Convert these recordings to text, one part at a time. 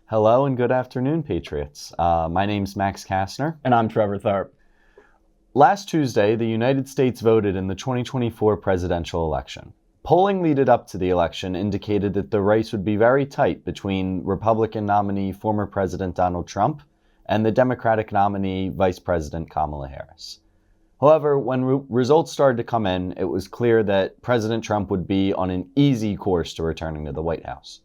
Hello and good afternoon, Patriots. My name's Max Castner. And I'm Trevor Tharp. Last Tuesday, the United States voted in the 2024 presidential election. Polling leading up to the election indicated that the race would be very tight between Republican nominee former President Donald Trump and the Democratic nominee Vice President Kamala Harris. However, when results started to come in, it was clear that President Trump would be on an easy course to returning to the White House.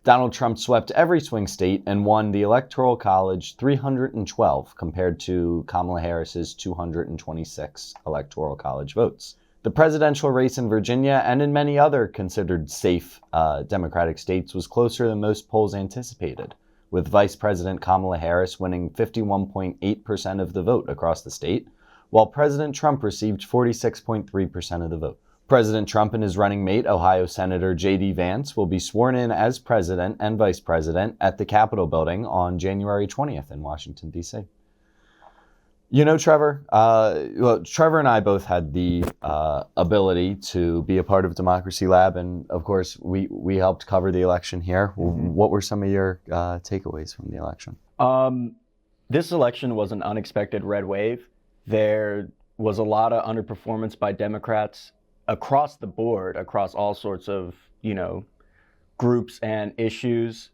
Donald Trump swept every swing state and won the Electoral College 312 compared to Kamala Harris's 226 Electoral College votes. The presidential race in Virginia and in many other considered safe Democratic states was closer than most polls anticipated, with Vice President Kamala Harris winning 51.8% of the vote across the state, while President Trump received 46.3% of the vote. President Trump and his running mate, Ohio Senator J.D. Vance, will be sworn in as president and vice president at the Capitol building on January 20th in Washington, D.C. You know, Trevor, Trevor and I both had the ability to be a part of Democracy Lab, and of course, we helped cover the election here. Mm-hmm. What were some of your takeaways from the election? This election was an unexpected red wave. There was a lot of underperformance by Democrats across the board, across all sorts of, groups and issues.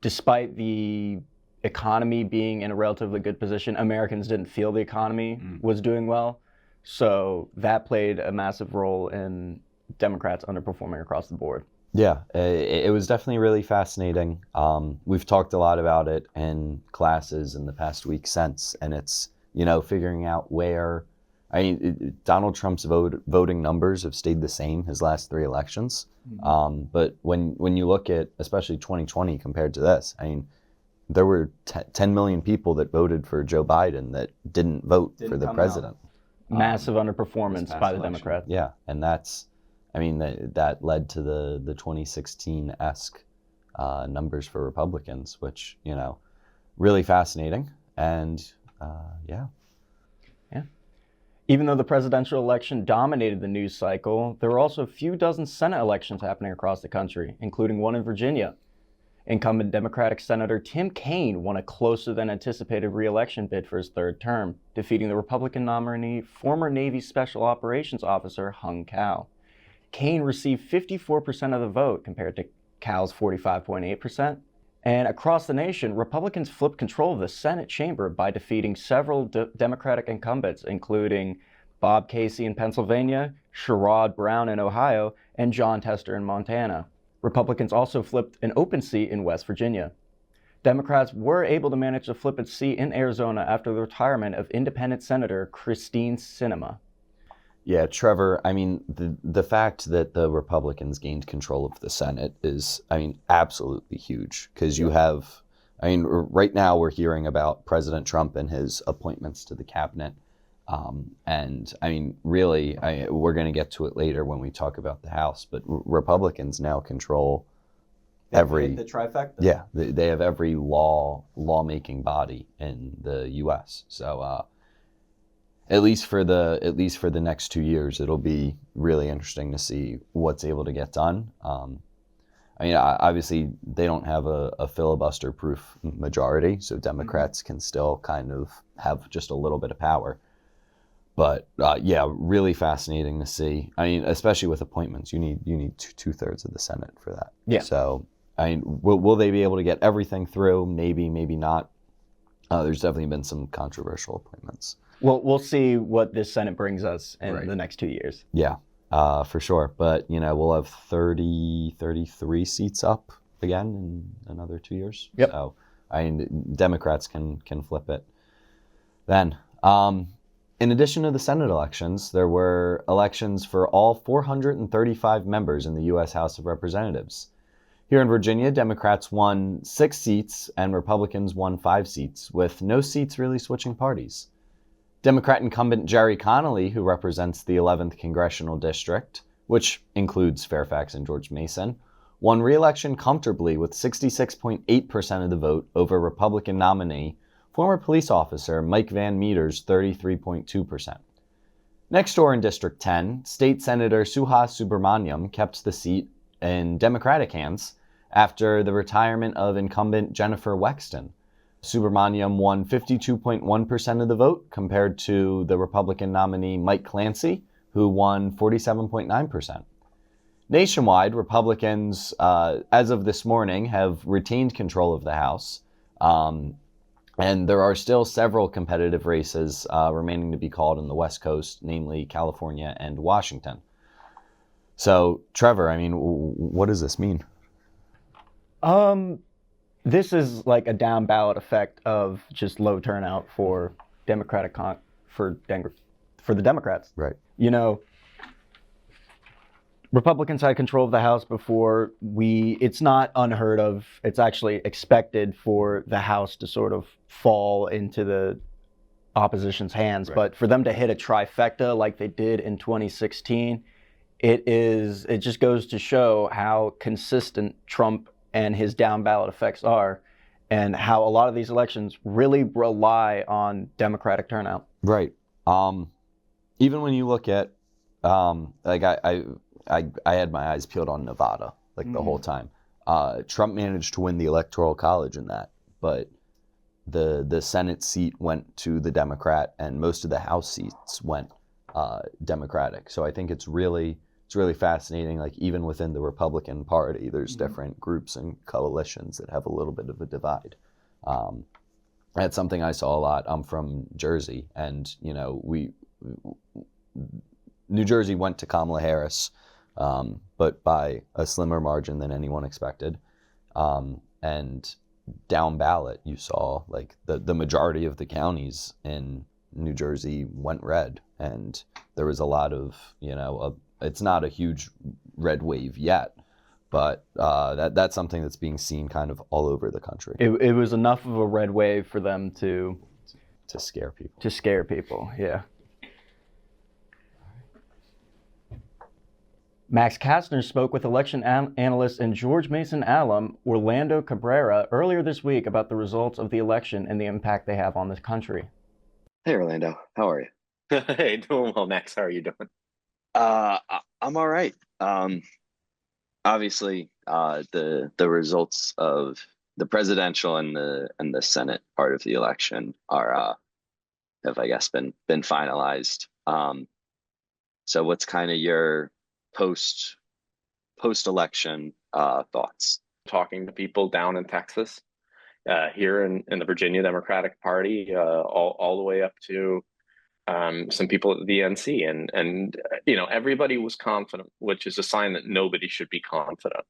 Despite the economy being in a relatively good position, Americans didn't feel the economy was doing well. So that played a massive role in Democrats underperforming across the board. Yeah, it was definitely really fascinating. We've talked a lot about it in classes in the past week since, and it's, figuring out where. Donald Trump's voting numbers have stayed the same his last three elections. Mm-hmm. But when you look at especially 2020 compared to this, there were 10 million people that voted for Joe Biden that didn't vote for the president. Massive underperformance by the Democrats. Yeah, and that led to the 2016-esque numbers for Republicans, which, really fascinating. And yeah. Even though the presidential election dominated the news cycle, there were also a few dozen Senate elections happening across the country, including one in Virginia. Incumbent Democratic Senator Tim Kaine won a closer than anticipated re-election bid for his third term, defeating the Republican nominee, former Navy Special Operations Officer Hung Cao. Kaine received 54% of the vote compared to Cao's 45.8%. And across the nation, Republicans flipped control of the Senate chamber by defeating several Democratic incumbents, including Bob Casey in Pennsylvania, Sherrod Brown in Ohio, and John Tester in Montana. Republicans also flipped an open seat in West Virginia. Democrats were able to manage to flip a seat in Arizona after the retirement of independent Senator Christine Sinema. Yeah, Trevor, the fact that the Republicans gained control of the Senate is, absolutely huge. Because you have, right now we're hearing about President Trump and his appointments to the cabinet. Really, we're going to get to it later when we talk about the House, but Republicans now control every... The trifecta? Yeah, they have every lawmaking body in the U.S., so... At least for the next 2 years, it'll be really interesting to see what's able to get done. Obviously, they don't have a filibuster-proof majority, so Democrats can still kind of have just a little bit of power. But really fascinating to see. Especially with appointments, you need two-thirds of the Senate for that. Yeah. So, will they be able to get everything through? Maybe, maybe not. There's definitely been some controversial appointments. Well, we'll see what this Senate brings us in the next 2 years. Yeah, for sure. But, we'll have 33 seats up again in another 2 years. Yep. So, Democrats can flip it. Then, in addition to the Senate elections, there were elections for all 435 members in the U.S. House of Representatives. Here in Virginia, Democrats won 6 seats and Republicans won 5 seats, with no seats really switching parties. Democrat incumbent Jerry Connolly, who represents the 11th Congressional District, which includes Fairfax and George Mason, won re-election comfortably with 66.8% of the vote over Republican nominee, former police officer Mike Van Meter's 33.2%. Next door in District 10, State Senator Suhas Subramaniam kept the seat in Democratic hands, after the retirement of incumbent Jennifer Wexton. Subramaniam won 52.1% of the vote compared to the Republican nominee Mike Clancy, who won 47.9%. Nationwide, Republicans, as of this morning, have retained control of the House, and there are still several competitive races remaining to be called in the West Coast, namely California and Washington. So, Trevor, I mean, what does this mean? This is like a down ballot effect of just low turnout for for the Democrats. Right. You know, Republicans had control of the House before. It's not unheard of. It's actually expected for the House to sort of fall into the opposition's hands. Right. But for them to hit a trifecta like they did in 2016, it just goes to show how consistent Trump and his down ballot effects are, and how a lot of these elections really rely on Democratic turnout. Right. Even when you look at, like I had my eyes peeled on Nevada like the whole time. Trump managed to win the Electoral College in that, but the Senate seat went to the Democrat, and most of the House seats went Democratic. So I think it's really fascinating. Like even within the Republican Party, there's different groups and coalitions that have a little bit of a divide. That's something I saw a lot. I'm from Jersey, and New Jersey went to Kamala Harris, but by a slimmer margin than anyone expected. And down ballot, you saw like the majority of the counties in New Jersey went red, and there was a lot of it's not a huge red wave yet, but that's something that's being seen kind of all over the country. It was enough of a red wave for them to scare people. To scare people, yeah. Max Castner spoke with election analyst and George Mason alum Orlando Cabrera earlier this week about the results of the election and the impact they have on this country. Hey, Orlando. How are you? Hey, doing well, Max. How are you doing? I'm all right. Obviously, the results of the presidential and the Senate part of the election have, I guess, been finalized. So what's kind of your post-election thoughts? Talking to people down in Texas, here in the Virginia Democratic Party, all the way up to some people at the DNC, and everybody was confident, which is a sign that nobody should be confident.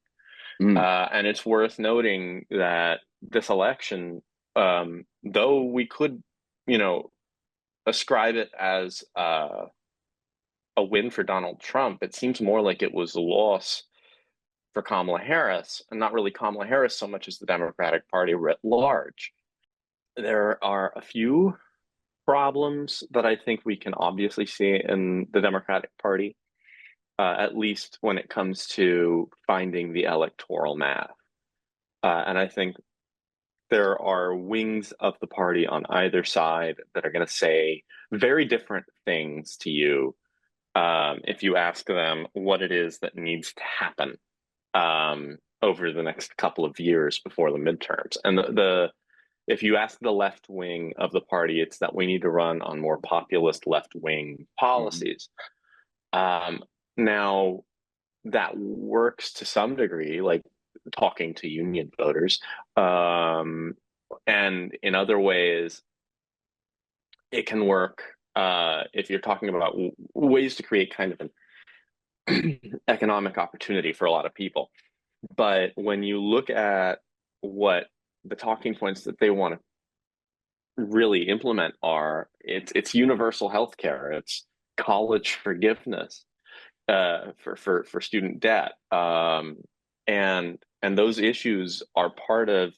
And it's worth noting that this election, though we could, ascribe it as a win for Donald Trump, it seems more like it was a loss for Kamala Harris, and not really Kamala Harris so much as the Democratic Party writ large. There are a few problems that I think we can obviously see in the Democratic Party, at least when it comes to finding the electoral math. And I think there are wings of the party on either side that are going to say very different things to you if you ask them what it is that needs to happen over the next couple of years before the midterms. And if you ask the left wing of the party, it's that we need to run on more populist left wing policies. Now, that works to some degree, like talking to union voters. And in other ways, it can work if you're talking about ways to create kind of an economic opportunity for a lot of people. But when you look at what the talking points that they want to really implement are, it's universal health care, it's college forgiveness for student debt, and those issues are part of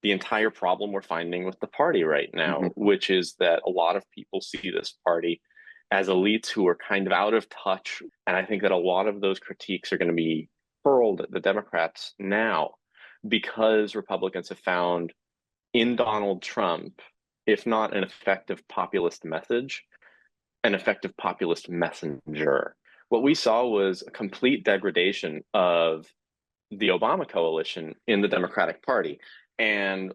the entire problem we're finding with the party right now, which is that a lot of people see this party as elites who are kind of out of touch. And I think that a lot of those critiques are going to be hurled at the Democrats now, because Republicans have found in Donald Trump, if not an effective populist message, an effective populist messenger. What we saw was a complete degradation of the Obama coalition in the Democratic Party. And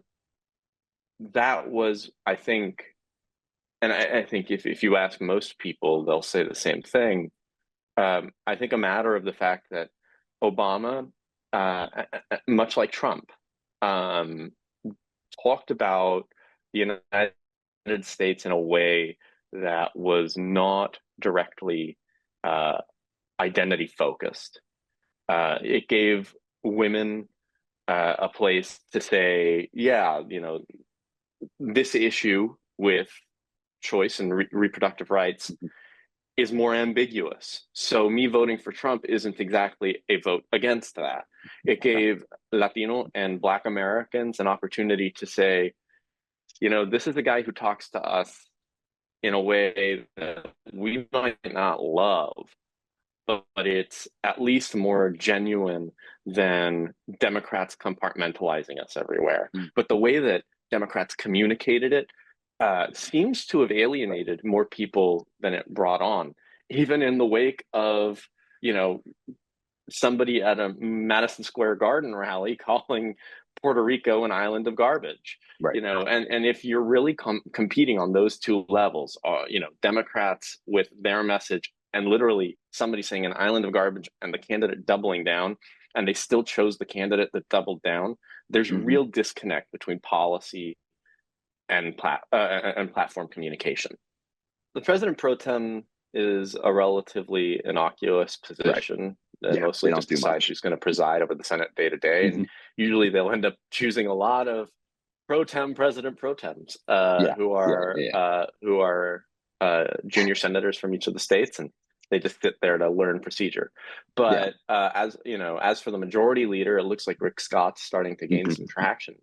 that was, I think, and I think if you ask most people, they'll say the same thing. I think a matter of the fact that Obama, much like Trump, um, talked about the United States in a way that was not directly identity focused. It gave women a place to say, yeah, this issue with choice and reproductive rights is more ambiguous. So me voting for Trump isn't exactly a vote against that. It gave Latino and Black Americans an opportunity to say, this is a guy who talks to us in a way that we might not love, but it's at least more genuine than Democrats compartmentalizing us everywhere. But the way that Democrats communicated it seems to have alienated more people than it brought on, even in the wake of, somebody at a Madison Square Garden rally calling Puerto Rico an island of garbage. Right. And if you're really competing on those two levels, Democrats with their message and literally somebody saying an island of garbage and the candidate doubling down, and they still chose the candidate that doubled down, there's real disconnect between policy and platform communication. The president pro tem is a relatively innocuous position. Right. Mostly just decide who's going to preside over the Senate day to day. And usually they'll end up choosing a lot of president pro tems who are junior senators from each of the states, and they just sit there to learn procedure. But as for the majority leader, it looks like Rick Scott's starting to gain some traction.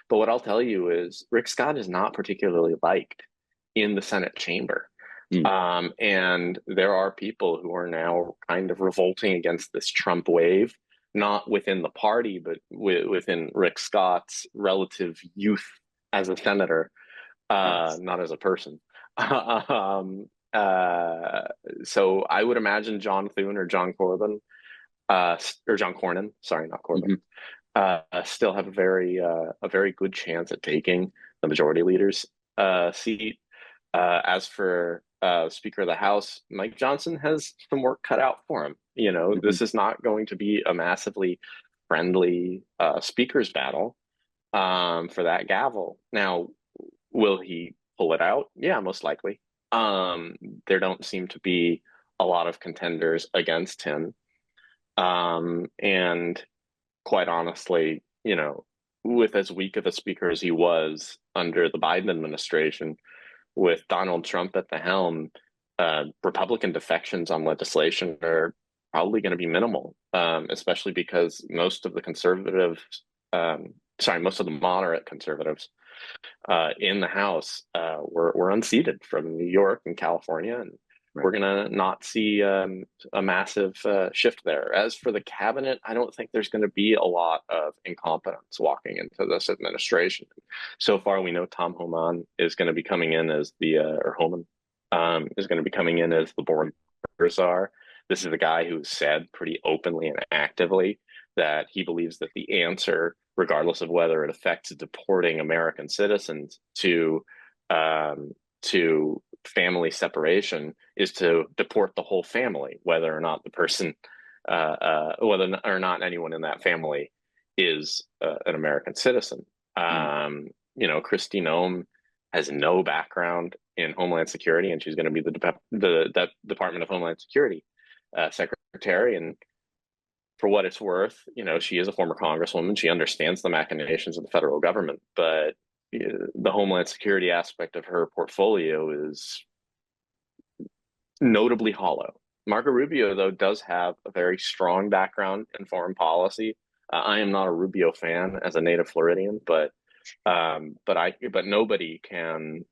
But what I'll tell you is Rick Scott is not particularly liked in the Senate chamber. And there are people who are now kind of revolting against this Trump wave, not within the party, but within Rick Scott's relative youth as a senator, not as a person. So I would imagine John Thune or John Corbin, or John Cornyn, sorry, not Corbin, still have a very good chance at taking the majority leader's seat. As for Speaker of the House, Mike Johnson has some work cut out for him. This is not going to be a massively friendly speaker's battle for that gavel. Now, will he pull it out? Yeah, most likely. There don't seem to be a lot of contenders against him. And quite honestly, with as weak of a speaker as he was under the Biden administration, with Donald Trump at the helm, Republican defections on legislation are probably going to be minimal, especially because most of the moderate conservatives in the House were unseated from New York and California, and we're going to not see a massive shift there. As for the cabinet, I don't think there's going to be a lot of incompetence walking into this administration. So far, we know Tom Homan is going to be coming in as Homan is going to be coming in as the board czar. This is a guy who said pretty openly and actively that he believes that the answer, regardless of whether it affects deporting American citizens to family separation, is to deport the whole family, whether or not the person, whether or not anyone in that family is an American citizen. Kristi Noem has no background in Homeland Security, and she's going to be the Department of Homeland Security secretary. And for what it's worth, she is a former congresswoman. She understands the machinations of the federal government, but the Homeland Security aspect of her portfolio is notably hollow. Marco Rubio, though, does have a very strong background in foreign policy. I am not a Rubio fan as a native Floridian, but nobody can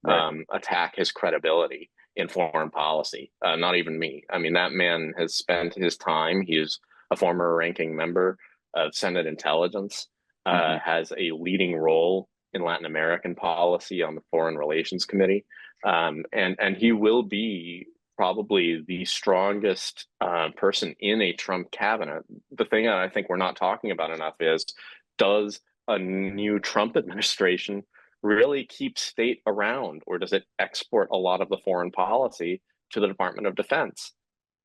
attack his credibility in foreign policy. Not even me. I mean, that man has spent his time. He's a former ranking member of Senate Intelligence, has a leading role in Latin American policy on the Foreign Relations Committee, and he will be probably the strongest person in a Trump cabinet. The thing that I think we're not talking about enough is, does a new Trump administration really keep state around, or does it export a lot of the foreign policy to the Department of Defense?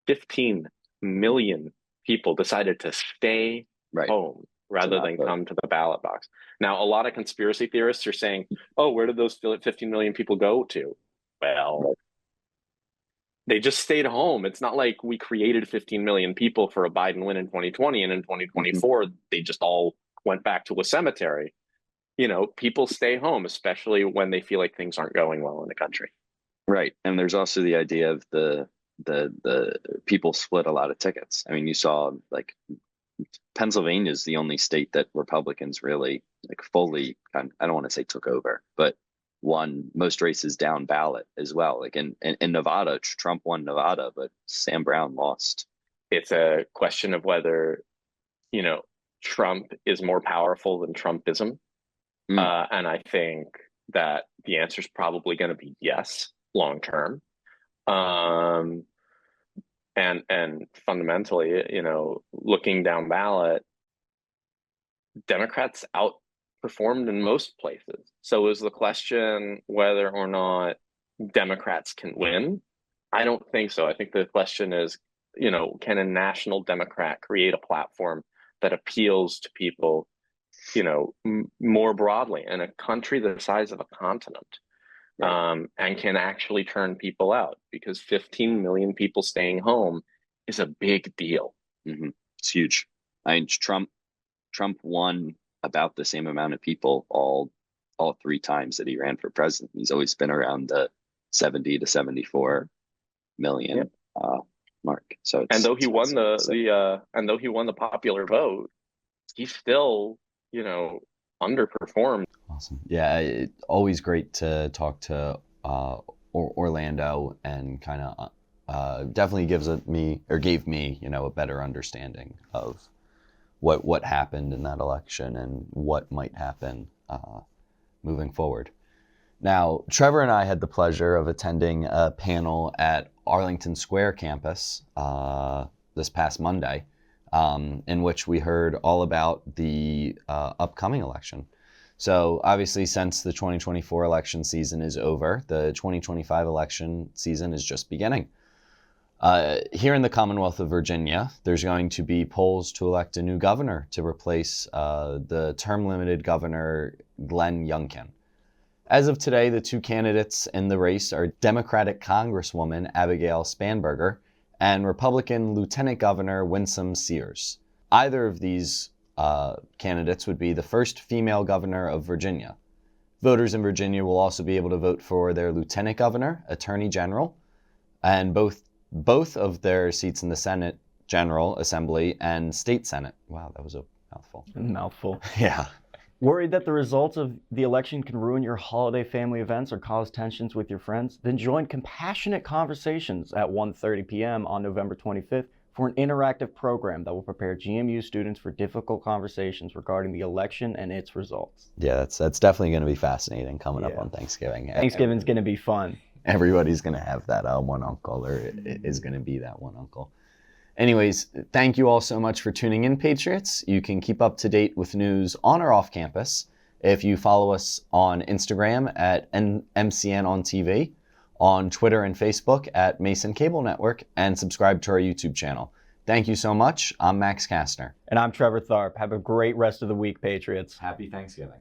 15 million people decided to stay home rather than come to the ballot box. Now, a lot of conspiracy theorists are saying, oh, where did those 15 million people go to? Well, they just stayed home. It's not like we created 15 million people for a Biden win in 2020, and in 2024, they just all went back to a cemetery. You know, people stay home, especially when they feel like things aren't going well in the country. Right. And there's also the idea of the people split a lot of tickets. I mean, you saw like Pennsylvania is the only state that Republicans really like fully, I don't want to say took over, but won most races down ballot as well. Like in Nevada, Trump won Nevada, but Sam Brown lost. It's a question of whether, you know, Trump is more powerful than Trumpism. And I think that the answer is probably going to be yes, long term. And fundamentally, you know, looking down ballot, Democrats outperformed in most places. So is the question whether or not Democrats can win? I don't think so. I think the question is, you know, can a national Democrat create a platform that appeals to people, you know, more broadly in a country the size of a continent, and can actually turn people out? Because 15 million people staying home is a big deal. It's huge. I mean, Trump won about the same amount of people all 3 times that he ran for president. He's always been around the 70 to 74 million mark. So and though he won the popular vote, he still, you know, underperformed. Awesome. Yeah, always great to talk to Orlando, and kind of definitely gave me, you know, a better understanding of what happened in that election and what might happen moving forward. Now, Trevor and I had the pleasure of attending a panel at Arlington Square campus this past Monday, in which we heard all about the upcoming election. So obviously, since the 2024 election season is over, the 2025 election season is just beginning. Here in the Commonwealth of Virginia, there's going to be polls to elect a new governor to replace the term-limited governor, Glenn Youngkin. As of today, the 2 candidates in the race are Democratic Congresswoman Abigail Spanberger and Republican Lieutenant Governor Winsome Sears. Either of these candidates would be the first female governor of Virginia. Voters in Virginia will also be able to vote for their lieutenant governor, attorney general, and both of their seats in the Senate General Assembly and State Senate. Wow, that was a mouthful. A mouthful. Yeah. Worried that the results of the election can ruin your holiday family events or cause tensions with your friends? Then join Compassionate Conversations at 1:30 p.m. on November 25th for an interactive program that will prepare GMU students for difficult conversations regarding the election and its results. Yeah, that's definitely going to be fascinating coming up on Thanksgiving. Thanksgiving's going to be fun. Everybody's going to have that one uncle, or is going to be that one uncle. Anyways, thank you all so much for tuning in, Patriots. You can keep up to date with news on or off campus if you follow us on Instagram at MCN on TV, on Twitter and Facebook at Mason Cable Network, and subscribe to our YouTube channel. Thank you so much. I'm Max Castner. And I'm Trevor Tharp. Have a great rest of the week, Patriots. Happy Thanksgiving.